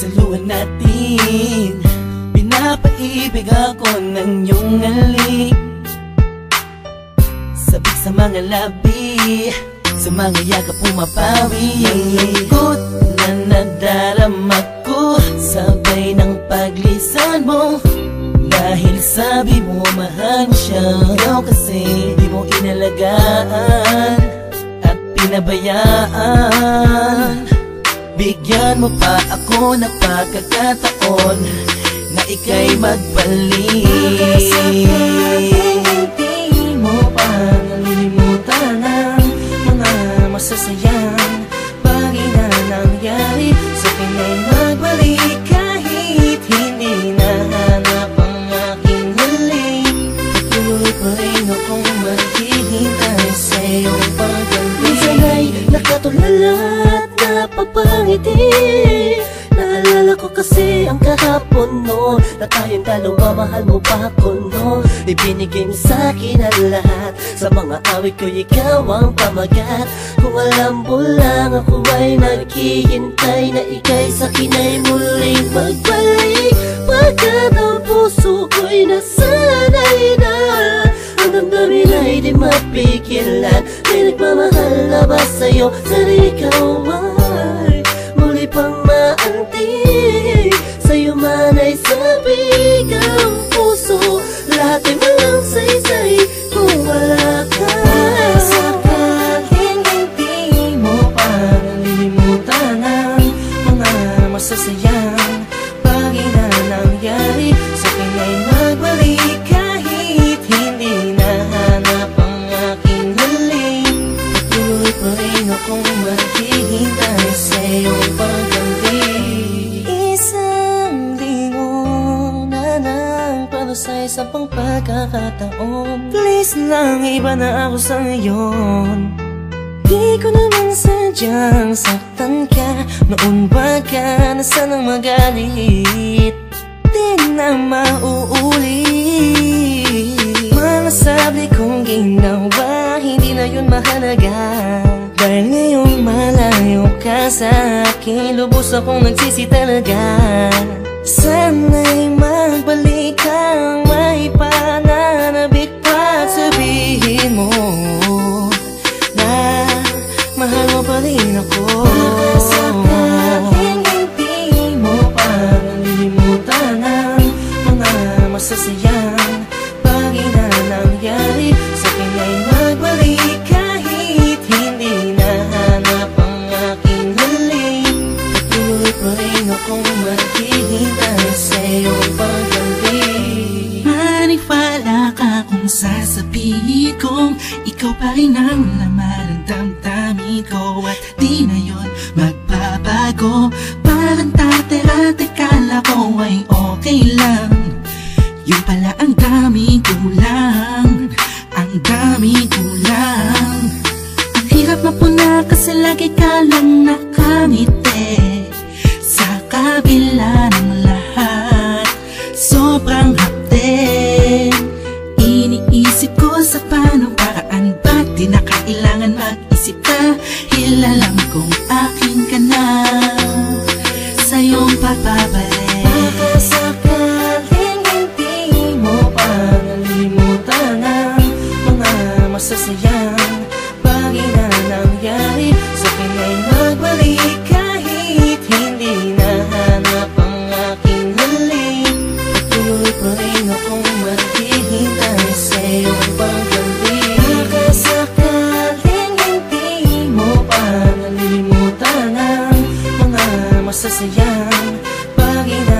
saluhan natin. Pinapaibig ako ng iyong halik, sabik sa mga labi, sa mga yakap pumapawi. Ang lungkot na nadarama ko, sabay ng paglisan mo. Dahil sabi mo mahal siya, ikaw kasi di mo inalagaan at pinabayaan. Bigyan mo pa ako ng pagkakataon na ika'y magbalik. Hindi mo pa nalilimutan ang mga masasayang bagay na nangyari sa akin ay magbalik. Kahit hindi nahanap ang aking halik, patuloy pa rin akong maghihintay sa iyong pagbalik. Minsan ay nakatulala at napapangiti. Naalala ko kasi ang kahapon no, na tayong dalawa, mahal mo pa ako no. Ibinigay mo sa'kin ang lahat, sa mga awit ko ikaw ang pamagat. Kung alam mo lang ako ay naghihintay na ika'y sa'kin ay muling magbalik. Pagkat ang puso ko'y nasanay na, ang damdamin ay di mapigilan. May nagmamahal na ba sa'yo na ikaw ay muli pang maantig? Sa'yo man ay sabik ang puso, lahat ay malang saysay kung wala ka. Sakaling hindi mo pa nalilimutan ang mga masasayang bagay na nangyari sa akin ay magbalik. Kahit hindi nahanap ang aking halik, patuloy pa rin akong maghihintay sa iyong pagbalik. Isang linggo na nang para sa isang pang pagkakataon. Please lang, iba na ako sa ngayon. Di ko naman sadyang saktan ka, noon ba ka na sanang magalit? Di na mauulit. Malasabli kong ginawa, hindi na yun mahalaga. Dahil ngayong malayo ka sa akin, lubos akong nagsisi talaga. Sana'y magbalik kang may pananabik pa at sabihin mo na mahal mo pa rin ako. Sakaling hindi mo pa nalilimutan ang mga masasayang bagay na nangyari sa akin ay magbalik. Kahit hindi nahanap ang aking halik, patuloy pa rin akong maghihintay sa iyong pagbalik. Maniwala ka kung sasabihin kong ikaw pa rin ang laman ng damdamin ko, at di na yun magbabago. Parang dati-dati kala ko ay okay lang, yung pala ang daming kulang, ang daming kulang. Ang hirap mapuna kasi lagi ka lang nakangiti, sa kabila ng lahat sobrang hapde. Iniisip ko sa paano paraan, ba't di na kailangan mag-isip ka? Alam kong akin ka na, sa iyong pagbabalik. Baka sakaling hindi mo pa nalilimutan ang mga masasayang bagay na nangyari sa akin ay magbalik. Kahit hindi nahanap ang aking halik, patuloy pa rin akong maghihintay sa iyong pagbalik. Baka sakaling hindi mo pa nalilimutan ang mga masasayang bagay na